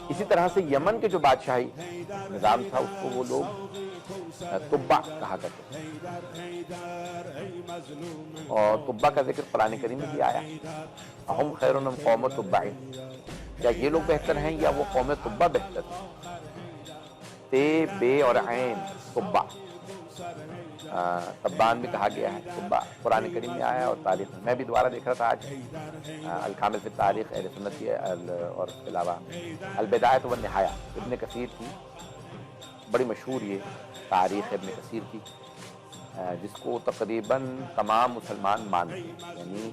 اسی طرح سے یمن کے جو بادشاہی نظام تھا اس کو وہ لوگ تبع کہا کرتے تھے، اور تبع کا ذکر قرآن کریم میں بھی آیا، اہم خیر ام قوم تبع، کیا یہ لوگ بہتر ہیں یا وہ قوم تبع بہتر ہیں؟ تے بے اور عین تبع، تبان بھی کہا گیا ہے، تبع قرآن کریم میں آیا اور تاریخ میں بھی دوبارہ دیکھ رہا تھا آج الکامل فی التاریخ اہل سنت کی، اور اس کے علاوہ البدایۃ والنہایہ ابن کثیر کی، بڑی مشہور یہ تاریخ ابن کثیر کی، جس کو تقریباً تمام مسلمان مانتے ہیں، یعنی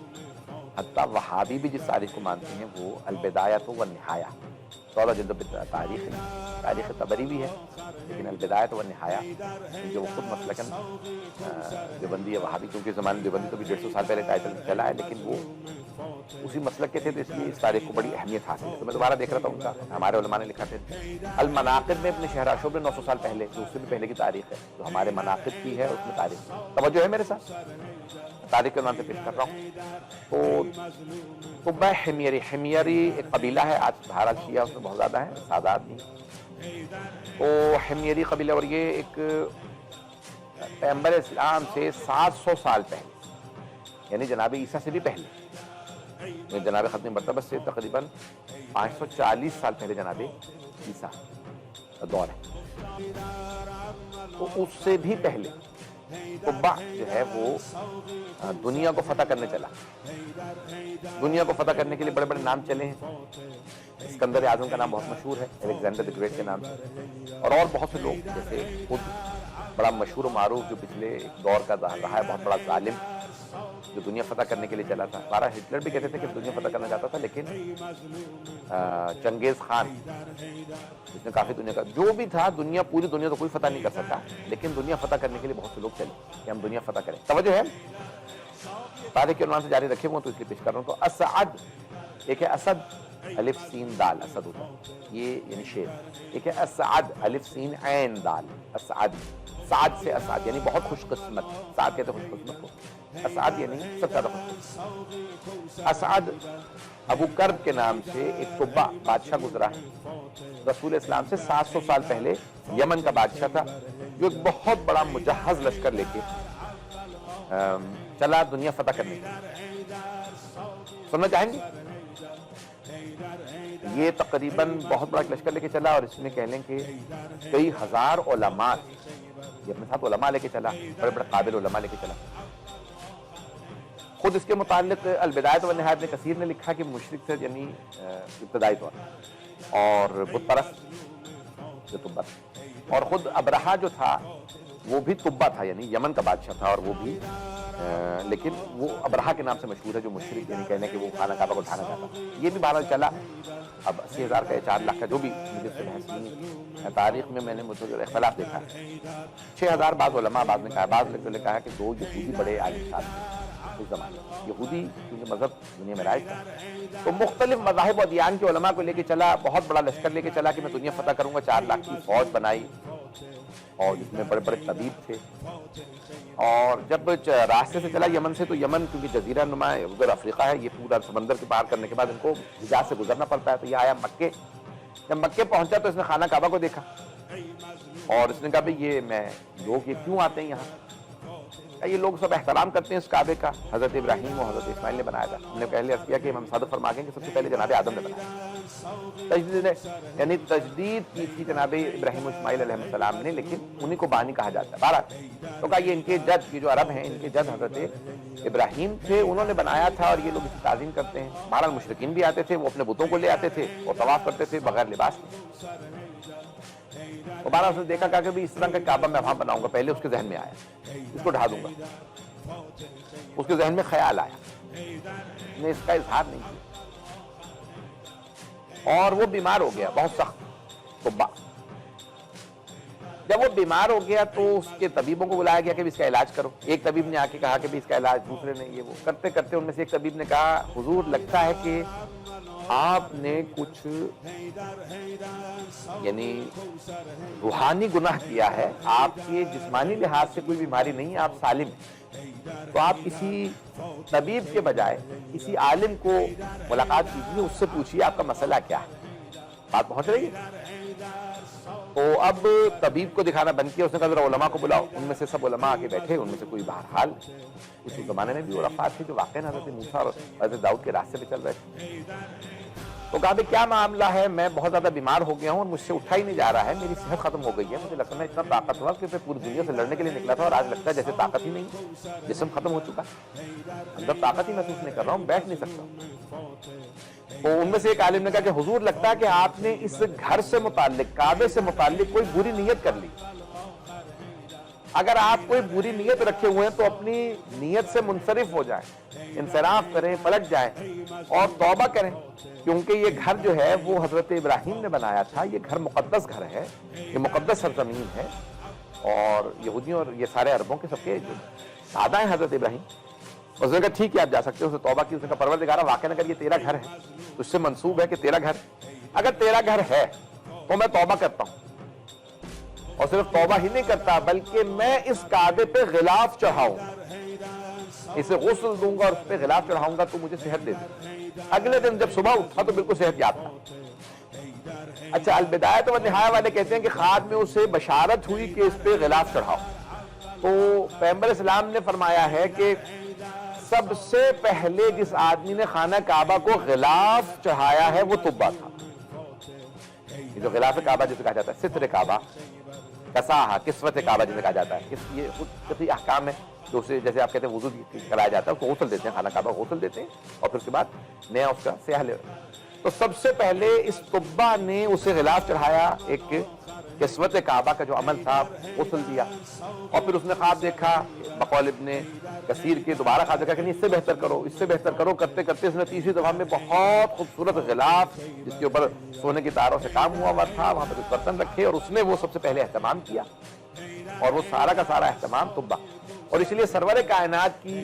حتیٰ وہابی بھی جس تاریخ کو مانتے ہیں وہ البدایۃ والنہایہ، 16 جلد تاریخ ہے، تاریخ طبری بھی ہے، لیکن البدایۃ والنہایہ جو خود مسلکن دیوبندی یا وہابی، کیونکہ زمانے دیوبندی تو بھی 150 سال پہلے ٹائٹل چلا ہے، لیکن وہ اسی مسلک کے تھے تو اس لیے اس تاریخ کو بڑی اہمیت حاصل ہے۔ تو میں دوبارہ دیکھ رہا تھا ان کا، ہمارے علماء نے لکھا تھے المناقب میں ابن شہراشوب نے 900 سال پہلے، جو اس سے بھی پہلے کی تاریخ ہے، جو ہمارے مناقب کی ہے اس میں تاریخ توجہ ہے میرے ساتھ، تاریخ کے عنوان سے پیش کر رہا ہوں۔ تو تبع حمیری، حمیری ایک قبیلہ ہے، آج بہرحال شیعہ اس میں بہت زیادہ ہیں، سادات نہیں، تو حمیری قبیلہ، اور یہ ایک پیغمبر اسلام سے 700 سال پہلے، یعنی جناب عیسیٰ سے بھی پہلے، جناب ختم مرتبہ سے تقریباً 540 سال پہلے جناب عیسیٰ کا دور ہے، تو اس سے بھی پہلے تبع جو ہے وہ دنیا کو فتح کرنے چلا۔ دنیا کو فتح کرنے کے لیے بڑے بڑے نام چلے ہیں، اسکندر اعظم کا نام بہت مشہور ہے، الیگزینڈر دی گریٹ کے نام سے، اور بہت سے لوگ، جیسے خود بڑا مشہور و معروف جو پچھلے ایک دور کا رہا ہے، بہت بڑا ظالم جو دنیا فتح کرنے کے لیے چلا تھا، ہمارا ہٹلر بھی کہتے تھے کہ دنیا فتح کرنا چاہتا تھا، لیکن چنگیز خان جس نے کافی دنیا کا جو بھی تھا، دنیا پوری دنیا تو کوئی فتح نہیں کر سکتا، لیکن دنیا فتح کرنے کے لیے بہت سے لوگ چلے کہ ہم دنیا فتح کریں۔ توجہ ہے، تاریخ کے عنوان سے جاری رکھے ہوئے تو اس لیے پیش کر رہا ہوں۔ تو اسعد ایک ہے، اسد الف سین دال، اسد ہوتا ہے یہ یعنی شیر، ایک ہے اسعد الف سین عین دال، اسعد، سعد سے اسعد یعنی بہت خوش قسمت، سعد کہتے ہیں خوش قسمت کو، اسعد یعنی سب سے زیادہ خوش قسمت۔ اسعد ابو کرب کے نام سے ایک تبع بادشاہ گزرا ہے، رسول اسلام سے 700 سال پہلے یمن کا بادشاہ تھا، جو ایک بہت بڑا مجہز لشکر لے کے چلا دنیا فتح کرنے کے لیے۔ سننا چاہیں گے؟ یہ تقریباً بہت بڑا لشکر لے کے چلا، اور اس میں کہہ لیں کہ کئی ہزار علماء، یہ اپنے ساتھ علماء لے کے چلا، بڑے بڑے قابل علماء لے کے چلا۔ خود اس کے متعلق البدایۃ والنہایہ ابن کثیر نے لکھا کہ مشرک تھے، یعنی ابتدائی طور، اور بت پرست جو تبع تھا، اور خود ابرہہ جو تھا وہ بھی تبع تھا، یعنی یمن کا بادشاہ تھا، اور وہ بھی لیکن وہ ابرہہ کے نام سے مشہور ہے، جو مشرک یعنی کہنے کہ وہ خانہ کعبہ کو اٹھانا چاہتا تھا۔ یہ بھی بہرحال چلا، اب 80,000 کا یا 4 لاکھ کا، جو بھی مجھے اس سے بحث نہیں، تاریخ میں نے مجھے اختلاف دیکھا ہے، 6,000 بعض علماء، بعض نے کہا، بعض نے کہا کہ 2 یہودی بڑے عالم صاحب تھے اس زمانے میں، یہودی کیونکہ مذہب دنیا میں رائج تھا، تو مختلف مذاہب و ادیان کے علماء کو لے کے چلا، بہت بڑا لشکر لے کے چلا کہ میں دنیا فتح کروں گا، 4 لاکھ کی فوج بنائی، اور جس میں بڑے بڑے طبیب تھے، اور جب راستے سے چلا یمن سے، تو یمن کیونکہ جزیرہ نما ادھر افریقہ ہے، یہ پورا سمندر کے پار کرنے کے بعد ان کو حجاز سے گزرنا پڑتا ہے، تو یہ آیا مکے، جب مکے پہنچا تو اس نے خانہ کعبہ کو دیکھا، اور اس نے کہا بھئی یہ لوگ یہ کیوں آتے ہیں یہاں؟ یہ لوگ سب احترام کرتے ہیں اس کعبے کا، حضرت ابراہیم و حضرت اسماعیل نے بنایا تھا۔ ہم نے پہلے عرض کیا کہ امام صادق فرما گئے کہ سب سے پہلے جناب آدم نے بنایا، یعنی تجدید کی تھی جناب ابراہیم و اسماعیل علیہ السلام نے، لیکن انہی کو بانی کہا جاتا ہے۔ بہرحال تو کہا یہ ان کے جد، یہ جو عرب ہیں ان کے جد حضرت ابراہیم تھے، انہوں نے بنایا تھا، اور یہ لوگ اس کی تعظیم کرتے ہیں۔ بہرحال مشرکین بھی آتے تھے، وہ اپنے بتوں کو لے آتے تھے اور طواف کرتے تھے بغیر لباس کے۔ اور بہرحال اس نے دیکھا کہ اس طرح کا کعبہ میں وہاں بناؤں گا، پہلے اس کے ذہن میں آیا اس کو ڈھا دوں گا، اس کے ذہن میں خیال آیا، نے اس کا اظہار نہیں کیا، اور وہ بیمار ہو گیا بہت سخت تبع۔ جب وہ بیمار ہو گیا تو اس کے طبیبوں کو بلایا گیا کہ اس کا علاج کرو۔ ایک طبیب نے آ کے کہا کہ اس کا علاج، دوسرے نے یہ وہ کرتے کرتے ان میں سے ایک طبیب نے کہا حضور لگتا ہے کہ آپ نے کچھ یعنی روحانی گناہ کیا ہے، آپ کے جسمانی لحاظ سے کوئی بیماری نہیں ہے، آپ سالم ہیں، تو آپ کسی طبیب کے بجائے کسی عالم کو ملاقات کیجیے، اس سے پوچھیے آپ کا مسئلہ کیا ہے۔ بات پہنچ رہی ہے؟ تو اب طبیب کو دکھانا بند کیا، اس نے کہا ذرا علماء کو بلاؤ، ان میں سے سب علماء آ کے بیٹھے، ان میں سے کوئی بہرحال اس زمانے میں بھی علماء تھے جو واقعی حضرت موسیٰ اور حضرت داؤد کے راستے پہ چل رہے تھے. تو کہا بھئی کیا معاملہ ہے، میں بہت زیادہ بیمار ہو گیا ہوں اور مجھ سے اٹھا ہی نہیں جا رہا ہے، میری صحت ختم ہو گئی ہے، مجھے لگتا ہے اتنا طاقت ہوا کہ میں پوری دنیا سے لڑنے کے لیے نکلا تھا اور آج لگتا ہے جیسے طاقت ہی نہیں، جسم ختم ہو چکا، اندر طاقت ہی محسوس نہیں کر رہا ہوں، بیٹھ نہیں سکتا. تو ان میں سے ایک عالم نے کہا کہ حضور لگتا ہے کہ آپ نے اس گھر سے متعلق، کعبے سے متعلق کوئی بری نیت کر لی. اگر آپ کوئی بری نیت رکھے ہوئے ہیں تو اپنی نیت سے منصرف ہو جائیں، انصراف کریں، پلٹ جائیں اور توبہ کریں، کیونکہ یہ گھر جو ہے وہ حضرت ابراہیم نے بنایا تھا، یہ گھر مقدس گھر ہے، یہ مقدس سرزمین ہے، اور یہودیوں اور یہ سارے عربوں کے سب کے جو دادا ہیں حضرت ابراہیم. اس نے کہا ٹھیک ہے آپ جا سکتے ہو. اس نے توبہ کی، اس نے کہا پروردگارہ واقعہ اگر یہ تیرا گھر ہے، اس سے منسوب ہے کہ تیرا گھر، اگر تیرا گھر ہے تو میں توبہ کرتا ہوں، اور صرف توبہ ہی نہیں کرتا بلکہ میں اس کعبے پہ غلاف چڑھاؤں، اسے غسل دوں گا اور اس پہ غلاف چڑھاؤں گا تو مجھے صحت دے دے. اگلے دن جب صبح اٹھا تو بالکل صحت یاب تھا. اچھا، البدایۃ والنہایہ والے کہتے ہیں کہ خواب میں اسے بشارت ہوئی کہ اس پہ غلاف چڑھاؤ. تو پیغمبر اسلام نے فرمایا ہے کہ سب سے پہلے جس آدمی نے خانہ کعبہ کو غلاف چڑھایا ہے وہ طبہ تھا. یہ جو غلاف کعبہ جسے کہا جاتا ہے، ستر کعبہ، کساہا، کسوت کعبہ جسے کہا جاتا ہے، یہ خود فقہی احکام ہے جو اسے جیسے آپ کہتے ہیں وضو کرایا جاتا ہے، اس کو غسل دیتے ہیں، خانہ کعبہ غسل دیتے ہیں اور پھر اس کے بعد نیا اس کا سیاہ لے. تو سب سے پہلے اس طبہ نے اسے غلاف چڑھایا، ایک کسوت کعبہ کا جو عمل تھا، غسل دیا، اور پھر اس نے خواب دیکھا بقول ابن کثیر کے، دوبارہ خواب دیکھا کہ نہیں اس سے بہتر کرو، اس سے بہتر کرو، کرتے کرتے اس نے تیسری دفعہ میں بہت خوبصورت غلاف جس کے اوپر سونے کی تاروں سے کام ہوا تھا وہاں پہ کچھ برتن رکھے، اور اس نے وہ سب سے پہلے اہتمام کیا، اور وہ سارا کا سارا اہتمام طبہ. اور اس لیے سرور کائنات کی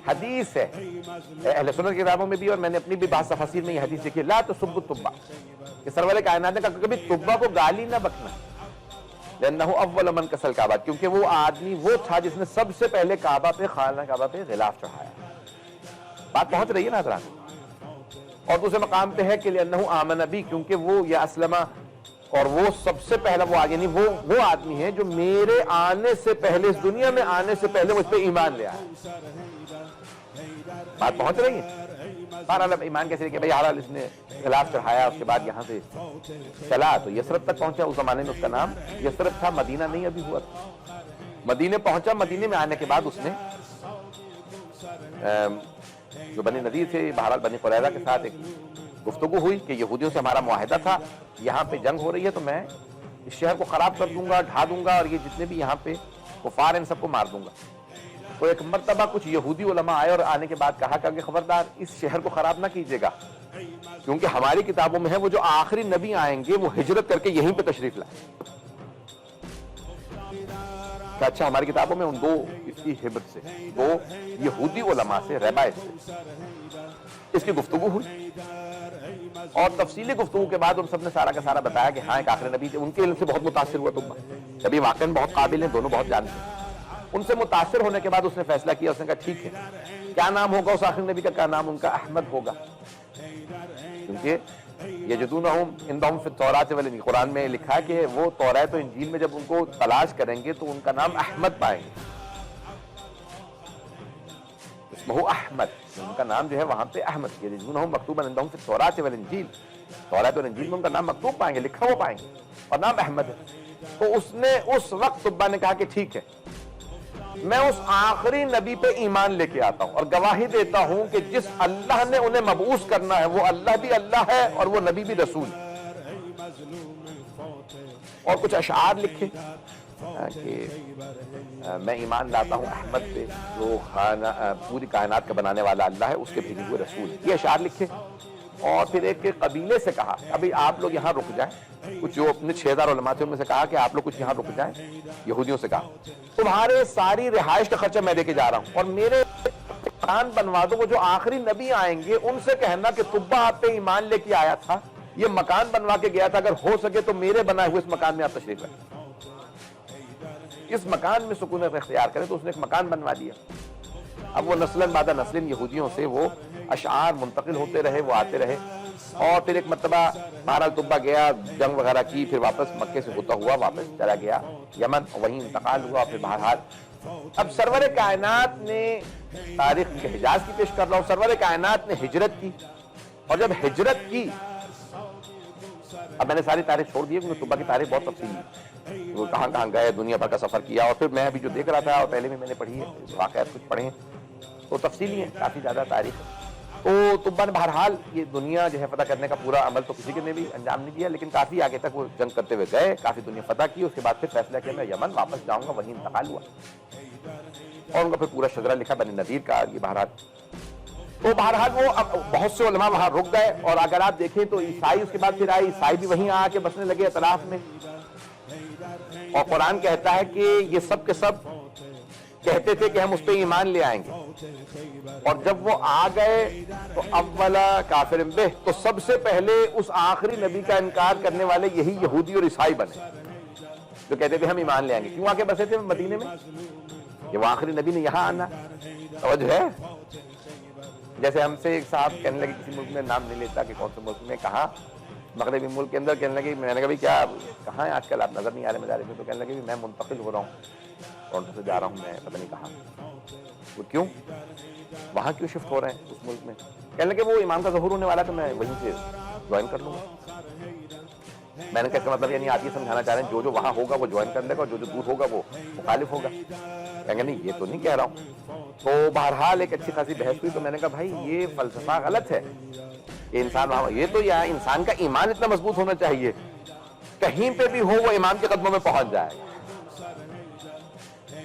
حدیث ہے اہل سنت کی کتابوں میں بھی، اور میں نے اپنی بھی بعض تفاسیر میں یہ حدیث دیکھی، لا تسبوا الطبہ، کہ سرور کائنات نے کہا کبھی طبہ کو گالی نہ بکنا، لأنہ اول من کسل کعبہ، کیونکہ وہ آدمی وہ تھا جس نے سب سے پہلے کعبہ پہ، خانہ کعبہ پہ غلاف چڑھایا. بات پہنچ رہی ہے نا حضرات؟ اور دوسرے مقام پہ ہے کہ لأنہ آمن بی، کیونکہ وہ یا اسلمہ، اور وہ سب سے پہلا وہ یعنی وہ آدمی ہے جو میرے آنے سے پہلے، اس دنیا میں آنے سے پہلے مجھ پہ ایمان لے آیا. بات پہنچ رہی ہے؟ بہرحال ایمان کیسے کہ بھائی حالال اس نے غلاف چڑھایا، اس کے بعد یہاں سے چلا تو یثرب تک پہنچا. اس زمانے میں اس کا نام یثرب تھا، مدینہ نہیں ابھی ہوا تھا. مدینے پہنچا، مدینے میں آنے کے بعد اس نے جو بنی نذیر تھے، بہرحال بنی قریظہ کے ساتھ ایک گفتگو ہوئی کہ یہودیوں سے ہمارا معاہدہ تھا، یہاں پہ جنگ ہو رہی ہے تو میں اس شہر کو خراب کر دوں گا، ڈھا دوں گا، اور یہ جتنے بھی یہاں پہ کفار ہیں ان سب کو مار دوں گا. تو ایک مرتبہ کچھ یہودی علماء آئے اور آنے کے بعد کہا کہ خبردار اس شہر کو خراب نہ کیجیے گا، کیونکہ ہماری کتابوں میں ہے وہ جو آخری نبی آئیں گے وہ ہجرت کر کے یہیں پہ تشریف لائیں. کہ اچھا ہماری کتابوں میں ان دو اس کی ہبت سے، دو یہودی علماء سے، رہبائے سے اس کی گفتگو ہوئی، اور تفصیلی گفتگو کے بعد ان سب نے سارا کا سارا بتایا کہ ہاں ایک آخری نبی تھے. ان کے علم سے بہت متاثر ہوا طبہ، کبھی واقعاً بہت قابل ہیں، دونوں بہت جانتے ہیں. ان سے متاثر ہونے کے بعد اس نے فیصلہ کیا، اس نے کہا ٹھیک ہے، کیا نام ہوگا اس آخری نبی کا؟ کیا نام ان کا؟ احمد ہوگا، کیونکہ یجدونہم عندہم فی التوراۃ والانجیل، قرآن میں لکھا ہے کہ وہ توریت و انجیل میں جب ان کو تلاش کریں گے تو ان کا نام احمد پائیں گے. اسمہ احمد، ان کا نام جو ہے وہاں پہ احمد، یجدونہم مکتوبا عندہم فی التوراۃ والانجیل، توریت و انجیل میں ان کا نام مکتوب پائیں گے، لکھا ہوا پائیں گے، اور نام احمد ہے. تو اس نے اس وقت طبہ نے کہا کہ ٹھیک ہے، میں اس آخری نبی پہ ایمان لے کے آتا ہوں اور گواہی دیتا ہوں کہ جس اللہ نے انہیں مبعوث کرنا ہے وہ اللہ بھی اللہ ہے اور وہ نبی بھی رسول ہے. اور کچھ اشعار لکھے کہ میں ایمان لاتا ہوں احمد پہ جو پوری کائنات کا بنانے والا اللہ ہے، اس کے بھیجے ہوئے رسول. یہ اشعار لکھے، اور پھر ایک قبیلے سے کہا ابھی آپ لوگ یہاں رک جائیں. کچھ جو اپنے 6000 علماء تھے ان میں سے کہا کہ آپ لوگ کچھ یہاں رک جائیں. یہودیوں سے کہا تمہارے ساری رہائش کا خرچہ میں دے کے جا رہا ہوں، اور میرے مکان بنوا دو، وہ جو آخری نبی آئیں گے ان سے کہنا کہ طبہ آپ پہ ایمان لے کے آیا تھا، یہ مکان بنوا کے گیا تھا، اگر ہو سکے تو میرے بنائے ہوئے اس مکان میں آپ تشریف رکھیں، اس مکان میں سکونت اختیار کریں. تو اس نے ایک مکان بنوا دیا. اب وہ نسلاً بعد نسلاً یہودیوں سے وہ اشعار منتقل ہوتے رہے، وہ آتے رہے. اور پھر ایک مرتبہ بہرحال طبہ گیا، جنگ وغیرہ کی، پھر واپس مکے سے ہوتا ہوا واپس چلا گیا یمن، وہیں انتقال ہوا. پھر بہرحال اب سرور کائنات نے تاریخ کے حجاز کی پیش کر رہا ہوں، سرور کائنات نے ہجرت کی، اور جب ہجرت کی، اب میں نے ساری تاریخ چھوڑ دی کیونکہ طبہ کی تاریخ بہت تفصیلی ہے، وہ کہاں کہاں گئے، دنیا بھر کا سفر کیا، اور پھر میں ابھی جو دیکھ رہا تھا اور پہلے بھی میں نے پڑھی ہے واقعات کچھ پڑھے ہیں تو تفصیلی ہیں، کافی زیادہ تاریخ ہے. تو طبہ نے بہرحال یہ دنیا جو ہے فتح کرنے کا پورا عمل تو کسی نے بھی انجام نہیں دیا، لیکن کافی آگے تک وہ جنگ کرتے ہوئے گئے، کافی دنیا فتح کی. اس کے بعد پھر فیصلہ کیا میں یمن واپس جاؤں گا، وہیں انتقال ہوا، اور ان کا پھر پورا شجرہ لکھا بنی نذیر کا. یہ بہرحال تو بہرحال وہ اب بہت سے علماء وہاں رک گئے، اور اگر آپ دیکھیں تو عیسائی اس کے بعد پھر آئے، عیسائی بھی وہیں آ کے بسنے لگے اطراف میں. اور قرآن کہتا ہے کہ یہ سب کے سب کہتے تھے کہ ہم اس پہ ایمان لے آئیں گے، اور جب وہ آ گئے تو اولا کافر بہ، تو سب سے پہلے اس آخری نبی کا انکار کرنے والے یہی یہودی اور عیسائی بنے جو کہتے تھے ہم ایمان لے آئیں گے. کیوں آ کے بسے تھے مدینے میں؟ کہ وہ آخری نبی نے یہاں آنا. توجہ ہے؟ جیسے ہم سے ایک صاحب کہنے لگے کسی ملک میں، نام نہیں لیتا کہ کون سے ملک میں، کہاں مغربی ملک کے اندر، کہنے لگے، میں نے کہا کیا کہاں ہیں آج کل آپ، نظر نہیں آ رہے مدارس میں؟ تو کہنے لگے میں منتقل ہو رہا ہوں، ٹورنٹو سے جا رہا ہوں میں پتہ نہیں کہاں. وہ کیوں وہاں کیوں شفٹ ہو رہے ہیں اس ملک میں؟ کہنے لگے وہ امام کا ظہور ہونے والا تو میں وہیں سے جوائن کر لوں گا. میں نے کہا اس کا مطلب یعنی آپ یہ سمجھانا چاہ رہے ہیں جو وہاں ہوگا وہ جوائن کر لے گا، اور جو دور ہوگا وہ مخالف ہوگا؟ کہیں گے نہیں یہ تو نہیں کہہ رہا ہوں. تو بہرحال ایک اچھی خاصی بحث ہوئی. تو میں نے کہا بھائی یہ فلسفہ غلط ہے کہ انسان وہاں، یہ تو یہاں انسان کا ایمان اتنا مضبوط ہونا چاہیے کہیں پہ بھی ہو وہ امام کے قدموں میں پہنچ جائے.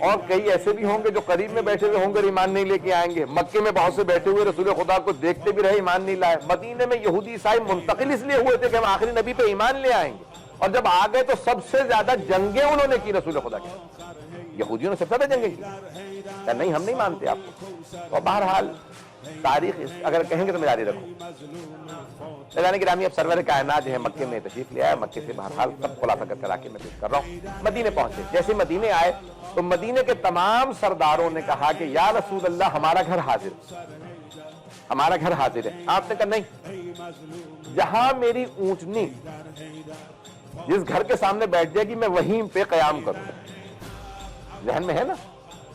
اور کئی ایسے بھی ہوں گے جو قریب میں بیٹھے ہوئے ہوں گے ایمان نہیں لے کے آئیں گے. مکے میں بہت سے بیٹھے ہوئے رسول خدا کو دیکھتے بھی رہے، ایمان نہیں لائے. مدینے میں یہودی عیسائی منتقل اس لیے ہوئے تھے کہ ہم آخری نبی پہ ایمان لے آئیں گے، اور جب آ گئے تو سب سے زیادہ جنگیں انہوں نے کی رسول خدا کی. یہودیوں نے سب سے زیادہ جنگیں کی، نہیں ہم نہیں مانتے آپ کو. اور بہرحال تاریخ اگر کہیں گے تو میں جاری رکھوں. میدان گرامی اب سرور کائنات جو ہے مکے میں تشریف لے آیا، مکے سے بہرحال سب خلاصہ کر آ کے میں پیش کر رہا ہوں. مدینے پہنچے، جیسے مدینے آئے تو مدینے کے تمام سرداروں نے کہا کہ یا رسول اللہ ہمارا گھر حاضر، ہمارا گھر حاضر ہے. آپ نے کہا نہیں، جہاں میری اونچنی جس گھر کے سامنے بیٹھ جائے گی میں وہیں پہ قیام کروں. ذہن میں ہے نا،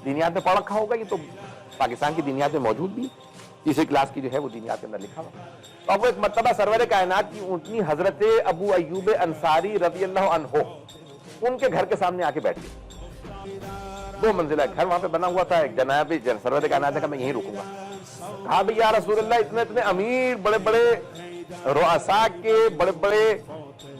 دینیات میں پڑھ رکھا ہوگا، یہ تو پاکستان کی دینیات میں موجود بھی، تیسری کلاس کی جو ہے وہ دینیات کے اندر لکھا ہوا. تو اب وہ ایک مرتبہ سرور کائنات کی اونٹنی حضرت ابو ایوب انصاری رضی اللہ عنہ ان کے گھر کے سامنے آ کے بیٹھ گئی. 2 منزلہ گھر وہاں پہ بنا ہوا تھا. ایک جناب سرور کائنات نے کہا میں یہیں رکوں گا. کہا بھئی یا رسول اللہ اتنے اتنے امیر، بڑے بڑے رؤساء کے، بڑے بڑے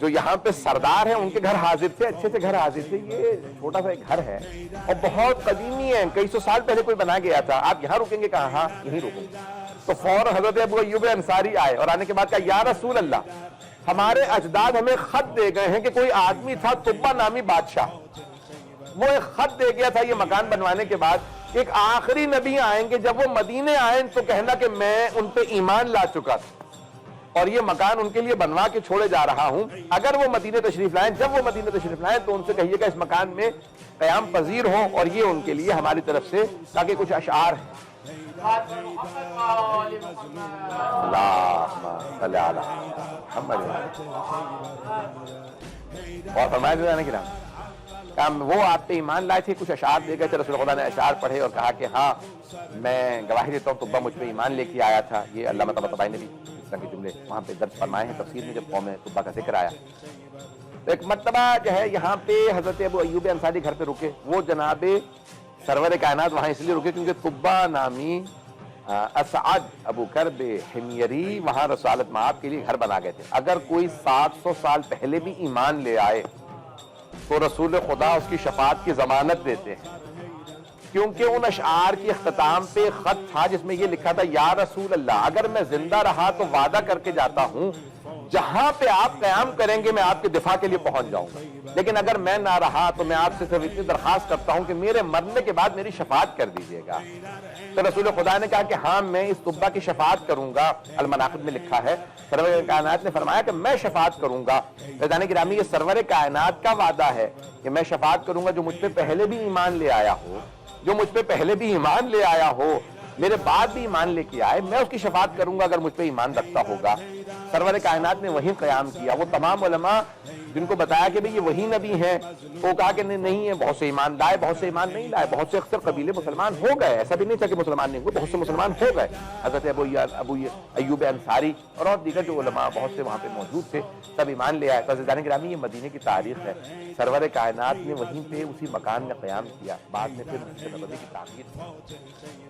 جو یہاں پہ سردار ہیں ان کے گھر حاضر تھے، اچھے سے گھر حاضر تھے، یہ چھوٹا سا ایک گھر ہے اور بہت قدیمی ہے، کئی سو سال پہلے کوئی بنا گیا تھا، آپ یہاں رکیں گے؟ کہا ہاں یہیں رکوں گا. تو فوراً حضرت ابو ایوب انصاری آئے، اور آنے کے بعد کہا یا رسول اللہ ہمارے اجداد ہمیں خط دے گئے ہیں کہ کوئی آدمی تھا طبہ نامی بادشاہ، وہ ایک خط دے گیا تھا یہ مکان بنوانے کے بعد ایک آخری نبی آئیں گے، جب وہ مدینے آئیں تو کہنا کہ میں ان پہ ایمان لا چکا تھا اور یہ مکان ان کے لیے بنوا کے چھوڑے جا رہا ہوں. اگر وہ مدینے تشریف لائیں، جب وہ مدینے تشریف لائیں تو ان سے کہیے گا اس مکان میں قیام پذیر ہوں، اور یہ ان کے لیے ہماری طرف سے تاکہ کچھ اشعار ہیں. اور فرمایا جانے کی نام وہ آپ پہ ایمان لائے تھے، کچھ اشعار دے گئے تھے. رسول خدا نے اشعار پڑھے اور کہا کہ ہاں میں گواہی دیتا ہوں طبہ مجھ پہ ایمان لے کے آیا تھا. یہ علامہ طباطبائی نے بھی اس طرح کے جملے وہاں پہ درج فرمائے ہیں تفسیر میں جب قوم طبہ کا ذکر آیا. تو ایک مرتبہ جو ہے یہاں پہ حضرت ابو ایوب انصاری گھر پہ رکے. وہ جناب سرور کائنات وہاں اس لیے رکے کیونکہ طبہ نامی اسعد ابو کرب حمیری وہاں رسالت مآب کے لیے گھر بنا گئے تھے. اگر کوئی 700 سال پہلے بھی ایمان لے آئے تو رسول خدا اس کی شفاعت کی ضمانت دیتے ہیں، کیونکہ ان اشعار کی اختتام پہ خط تھا جس میں یہ لکھا تھا یا رسول اللہ اگر میں زندہ رہا تو وعدہ کر کے جاتا ہوں جہاں پہ آپ قیام کریں گے میں آپ کے دفاع کے لیے پہنچ جاؤں گا، لیکن اگر میں نہ رہا تو میں آپ سے صرف اتنی درخواست کرتا ہوں کہ میرے مرنے کے بعد میری شفاعت کر دیجیے گا. تو رسول خدا نے کہا کہ ہاں میں اس طبہ کی شفاعت کروں گا. المناقب میں لکھا ہے سرور کائنات نے فرمایا کہ میں شفاعت کروں گا. میدان گرامی یہ سرور کائنات کا وعدہ ہے کہ میں شفاعت کروں گا جو مجھ پہ پہلے بھی ایمان لے آیا ہو، جو مجھ پہ پہلے بھی ایمان لے آیا ہو، میرے بعد بھی ایمان لے کے آئے، میں اس کی شفاعت کروں گا اگر مجھ پہ ایمان رکھتا ہوگا. سرور کائنات نے وہیں قیام کیا. وہ تمام علماء جن کو بتایا کہ بھئی یہ وہی نبی ہیں، وہ کہا کہ نہیں ہے، بہت سے ایمان لائے، بہت سے ایمان نہیں لائے، بہت سے اکثر قبیلے مسلمان ہو گئے، ایسا بھی نہیں تھا کہ مسلمان نہیں ہوئے، بہت سے مسلمان ہو گئے. حضرت ابو ایوب انصاری اور دیگر جو علماء بہت سے وہاں پہ موجود تھے، سب ایمان لے آئے. عزیزان گرامی، یہ مدینے کی تاریخ ہے. سرور کائنات نے وہیں پہ اسی مکان میں قیام کیا، بعد میں پھر مسجد نبوی کی تعمیر کی.